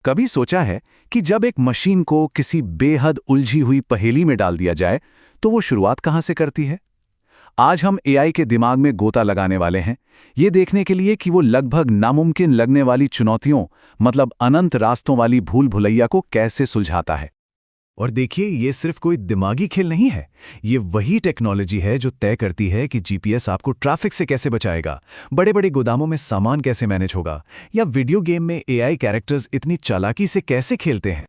कभी सोचा है कि जब एक मशीन को किसी बेहद उलझी हुई पहेली में डाल दिया जाए तो वो शुरुआत कहाँ से करती है? आज हम एआई के दिमाग में गोता लगाने वाले हैं, ये देखने के लिए कि वो लगभग नामुमकिन लगने वाली चुनौतियों, मतलब अनंत रास्तों वाली भूल भुलैया को कैसे सुलझाता है। और देखिए, ये सिर्फ कोई दिमागी खेल नहीं है। ये वही टेक्नोलॉजी है जो तय करती है कि जीपीएस आपको ट्रैफिक से कैसे बचाएगा, बड़े बड़े गोदामों में सामान कैसे मैनेज होगा, या वीडियो गेम में एआई कैरेक्टर्स इतनी चालाकी से कैसे खेलते हैं।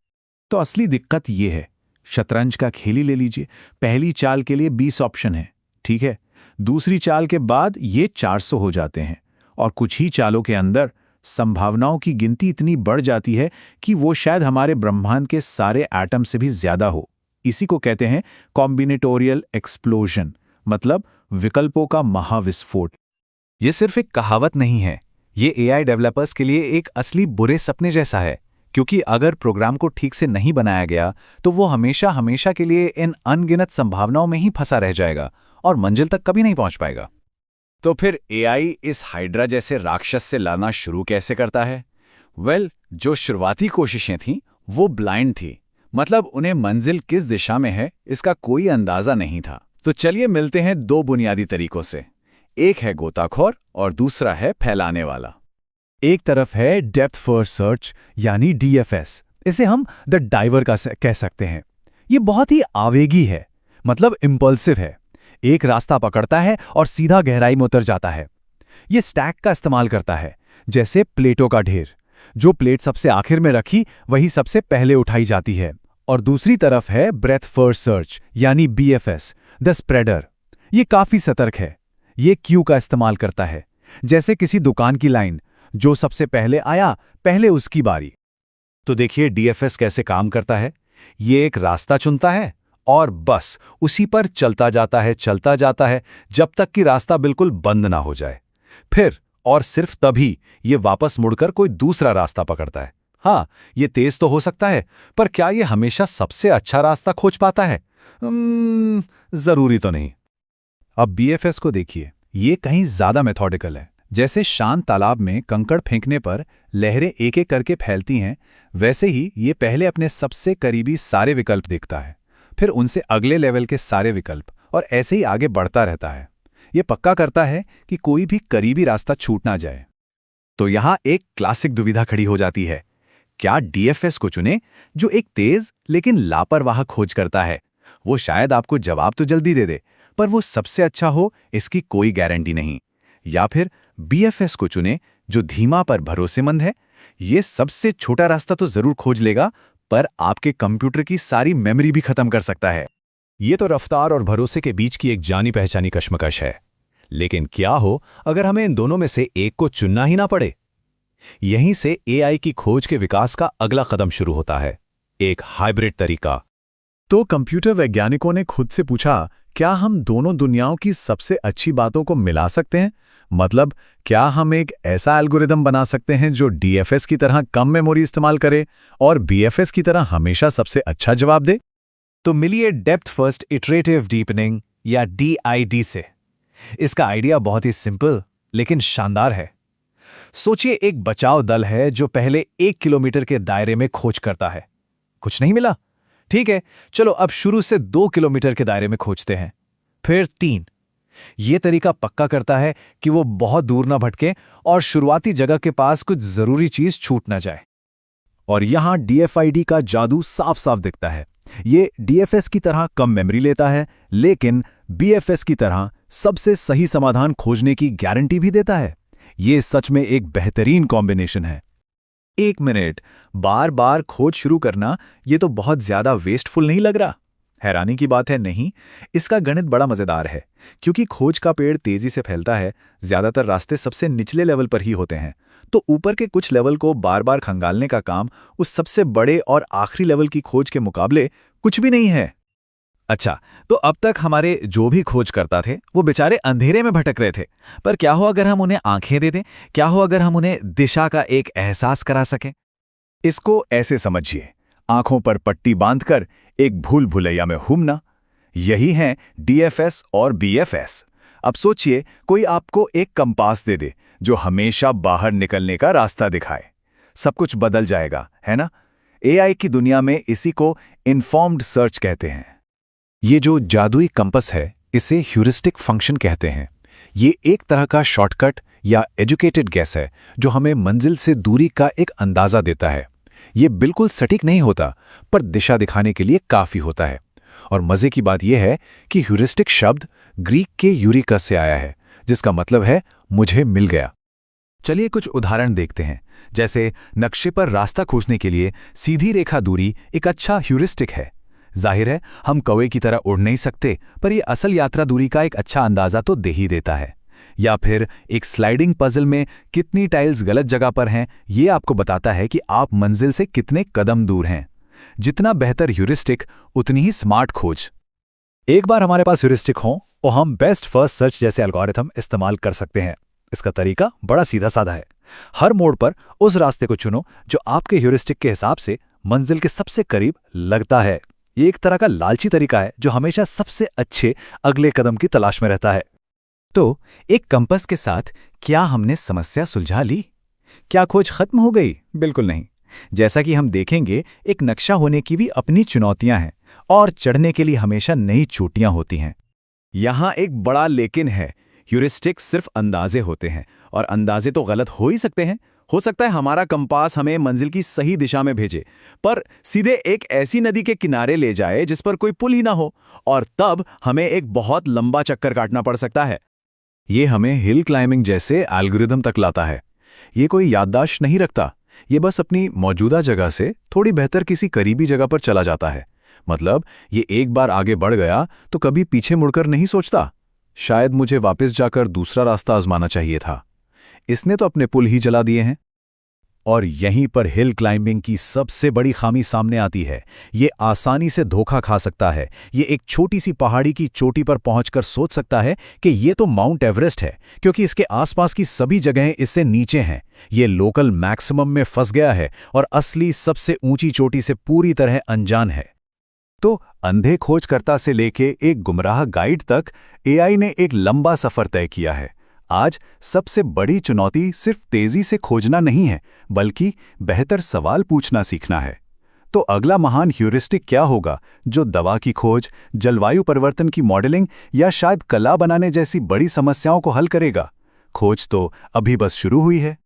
तो असली दिक्कत ये है, शतरंज का खेल ही ले लीजिए। पहली चाल के लिए 20 ऑप्शन है, ठीक है। दूसरी चाल के बाद ये 400 हो जाते हैं, और कुछ ही चालों के अंदर संभावनाओं की गिनती इतनी बढ़ जाती है कि वो शायद हमारे ब्रह्मांड के सारे एटम से भी ज्यादा हो। इसी को कहते हैं कॉम्बिनेटोरियल एक्सप्लोजन, मतलब विकल्पों का महाविस्फोट। ये सिर्फ एक कहावत नहीं है, ये एआई डेवलपर्स के लिए एक असली बुरे सपने जैसा है, क्योंकि अगर प्रोग्राम को ठीक से नहीं बनाया गया तो वो हमेशा हमेशा के लिए इन अनगिनत संभावनाओं में ही फंसा रह जाएगा और मंजिल तक कभी नहीं पहुंच पाएगा। तो फिर एआई इस हाइड्रा जैसे राक्षस से लड़ना शुरू कैसे करता है? जो शुरुआती कोशिशें थीं वो ब्लाइंड थी, मतलब उन्हें मंजिल किस दिशा में है इसका कोई अंदाजा नहीं था। तो चलिए मिलते हैं दो बुनियादी तरीकों से। एक है गोताखोर और दूसरा है फैलाने वाला। एक तरफ है डेप्थ फर्स्ट सर्च यानी डीएफएस, इसे हम द डाइवर का कह सकते हैं। ये बहुत ही आवेगी है, मतलब इम्पल्सिव है। एक रास्ता पकड़ता है और सीधा गहराई में उतर जाता है। ये स्टैक का इस्तेमाल करता है, जैसे प्लेटों का ढेर। जो प्लेट सबसे आखिर में रखी वही सबसे पहले उठाई जाती है। और दूसरी तरफ है ब्रेथ फर्स्ट सर्च यानी बीएफएस, द स्प्रेडर। ये काफी सतर्क है। ये क्यू का इस्तेमाल करता है, जैसे किसी दुकान की लाइन, जो सबसे पहले आया पहले उसकी बारी। तो देखिए डीएफएस कैसे काम करता है। ये एक रास्ता चुनता है और बस उसी पर चलता जाता है जब तक कि रास्ता बिल्कुल बंद ना हो जाए। फिर और सिर्फ तभी ये वापस मुड़कर कोई दूसरा रास्ता पकड़ता है। हाँ, ये तेज तो हो सकता है, पर क्या ये हमेशा सबसे अच्छा रास्ता खोज पाता है? जरूरी तो नहीं। अब बीएफएस को देखिए, ये कहीं ज्यादा मेथोडिकल है। जैसे शांत तालाब में कंकड़ फेंकने पर लहरें एक एक करके फैलती हैं, वैसे ही ये पहले अपने सबसे करीबी सारे विकल्प देखता है, फिर उनसे अगले लेवल के सारे विकल्प, और ऐसे ही आगे बढ़ता रहता है। ये पक्का करता है कि कोई भी करीबी रास्ता छूट ना जाए। तो यहाँ एक क्लासिक दुविधा खड़ी हो जाती है। क्या डीएफएस को चुने, जो एक तेज लेकिन लापरवाह खोज करता है? वो शायद आपको जवाब तो जल्दी दे दे, पर वो सबसे अच्छा हो इसकी कोई गारंटी नहीं। या फिर बीएफएस को चुने, जो धीमा पर भरोसेमंद है। ये सबसे छोटा रास्ता तो जरूर खोज लेगा, पर आपके कंप्यूटर की सारी मेमोरी भी खत्म कर सकता है। ये तो रफ्तार और भरोसे के बीच की एक जानी पहचानी कश्मकश है। लेकिन क्या हो अगर हमें इन दोनों में से एक को चुनना ही ना पड़े? यहीं से एआई की खोज के विकास का अगला कदम शुरू होता है, एक हाइब्रिड तरीका। तो कंप्यूटर वैज्ञानिकों ने खुद से पूछा, क्या हम दोनों दुनियाओं की सबसे अच्छी बातों को मिला सकते हैं? मतलब क्या हम एक ऐसा एल्गोरिदम बना सकते हैं जो डीएफएस की तरह कम मेमोरी इस्तेमाल करे और बीएफएस की तरह हमेशा सबसे अच्छा जवाब दे? तो मिलिए डेप्थ फर्स्ट इटरेटिव डीपनिंग या डीआईडी से। इसका आइडिया बहुत ही सिंपल लेकिन शानदार है। सोचिए, एक बचाव दल है जो पहले 1 किलोमीटर के दायरे में खोज करता है। कुछ नहीं मिला, ठीक है, चलो अब शुरू से 2 किलोमीटर के दायरे में खोजते हैं, फिर 3। ये तरीका पक्का करता है कि वो बहुत दूर ना भटके और शुरुआती जगह के पास कुछ जरूरी चीज छूट ना जाए। और यहां डीएफआईडी का जादू साफ साफ दिखता है। ये डीएफएस की तरह कम मेमोरी लेता है, लेकिन बीएफएस की तरह सबसे सही समाधान खोजने की गारंटी भी देता है। ये सच में एक बेहतरीन कॉम्बिनेशन है। 1 मिनट, बार बार खोज शुरू करना, ये तो बहुत ज्यादा वेस्टफुल नहीं लग रहा? हैरानी की बात है, नहीं। इसका गणित बड़ा मजेदार है, क्योंकि खोज का पेड़ तेजी से फैलता है। ज्यादातर रास्ते सबसे निचले लेवल पर ही होते हैं, तो ऊपर के कुछ लेवल को बार बार खंगालने का काम उस सबसे बड़े और आखिरी लेवल की खोज के मुकाबले कुछ भी नहीं है। अच्छा, तो अब तक हमारे जो भी खोज करता थे वो बेचारे अंधेरे में भटक रहे थे, पर क्या हो अगर हम उन्हें आंखें दे दें? क्या हो अगर हम उन्हें दिशा का एक एहसास करा सकें? इसको ऐसे समझिए, आंखों पर पट्टी बांधकर एक भूल भुलैया में घूमना। यही हैं डीएफएस और बीएफएस। अब सोचिए, कोई आपको एक कंपास दे दे जो हमेशा बाहर निकलने का रास्ता दिखाए। सब कुछ बदल जाएगा, है ना? एआई की दुनिया में इसी को इन्फॉर्म्ड सर्च कहते हैं। ये जो जादुई कंपस है, इसे ह्यूरिस्टिक फंक्शन कहते हैं। ये एक तरह का शॉर्टकट या एजुकेटेड गेस है जो हमें मंजिल से दूरी का एक अंदाजा देता है। ये बिल्कुल सटीक नहीं होता, पर दिशा दिखाने के लिए काफी होता है। और मजे की बात यह है कि ह्यूरिस्टिक शब्द ग्रीक के यूरिकस से आया है, जिसका मतलब है मुझे मिल गया। चलिए कुछ उदाहरण देखते हैं। जैसे नक्शे पर रास्ता खोजने के लिए सीधी रेखा दूरी एक अच्छा ह्यूरिस्टिक है। जाहिर है हम कौवे की तरह उड़ नहीं सकते, पर यह असल यात्रा दूरी का एक अच्छा अंदाजा तो दे ही देता है। या फिर एक स्लाइडिंग पजल में कितनी टाइल्स गलत जगह पर हैं, ये आपको बताता है कि आप मंजिल से कितने कदम दूर हैं। जितना बेहतर ह्यूरिस्टिक, उतनी ही स्मार्ट खोज। एक बार हमारे पास ह्यूरिस्टिक हो तो हम बेस्ट फर्स्ट सर्च जैसे एल्गोरिथम इस्तेमाल कर सकते हैं। इसका तरीका बड़ा सीधा साधा है। हर मोड़ पर उस रास्ते को चुनो जो आपके ह्यूरिस्टिक के हिसाब से मंजिल के सबसे करीब लगता है। ये एक तरह का लालची तरीका है जो हमेशा सबसे अच्छे अगले कदम की तलाश में रहता है। तो एक कंपास के साथ क्या हमने समस्या सुलझा ली? क्या खोज खत्म हो गई? बिल्कुल नहीं। जैसा कि हम देखेंगे, एक नक्शा होने की भी अपनी चुनौतियां हैं और चढ़ने के लिए हमेशा नई चोटियां होती हैं। यहां एक बड़ा लेकिन है। ह्यूरिस्टिक सिर्फ अंदाजे होते हैं, और अंदाजे तो गलत हो ही सकते हैं। हो सकता है हमारा कंपास हमें मंजिल की सही दिशा में भेजे, पर सीधे एक ऐसी नदी के किनारे ले जाए जिस पर कोई पुल ही ना हो, और तब हमें एक बहुत लंबा चक्कर काटना पड़ सकता है। ये हमें हिल क्लाइंबिंग जैसे एल्गोरिदम तक लाता है। ये कोई याददाश्त नहीं रखता, ये बस अपनी मौजूदा जगह से थोड़ी बेहतर किसी करीबी जगह पर चला जाता है। मतलब ये एक बार आगे बढ़ गया तो कभी पीछे मुड़कर नहीं सोचता, शायद मुझे वापस जाकर दूसरा रास्ता आजमाना चाहिए था। इसने तो अपने पुल ही जला दिए हैं। और यहीं पर हिल क्लाइंबिंग की सबसे बड़ी खामी सामने आती है। ये आसानी से धोखा खा सकता है। ये एक छोटी सी पहाड़ी की चोटी पर पहुंचकर सोच सकता है कि ये तो माउंट एवरेस्ट है, क्योंकि इसके आसपास की सभी जगहें इससे नीचे हैं। ये लोकल मैक्सिमम में फंस गया है और असली सबसे ऊंची चोटी से पूरी तरह अनजान है। तो अंधे खोजकर्ता से लेके एक गुमराह गाइड तक एआई ने एक लंबा सफर तय किया है। आज सबसे बड़ी चुनौती सिर्फ तेजी से खोजना नहीं है, बल्कि बेहतर सवाल पूछना सीखना है। तो अगला महान ह्यूरिस्टिक क्या होगा जो दवा की खोज, जलवायु परिवर्तन की मॉडलिंग या शायद कला बनाने जैसी बड़ी समस्याओं को हल करेगा? खोज तो अभी बस शुरू हुई है।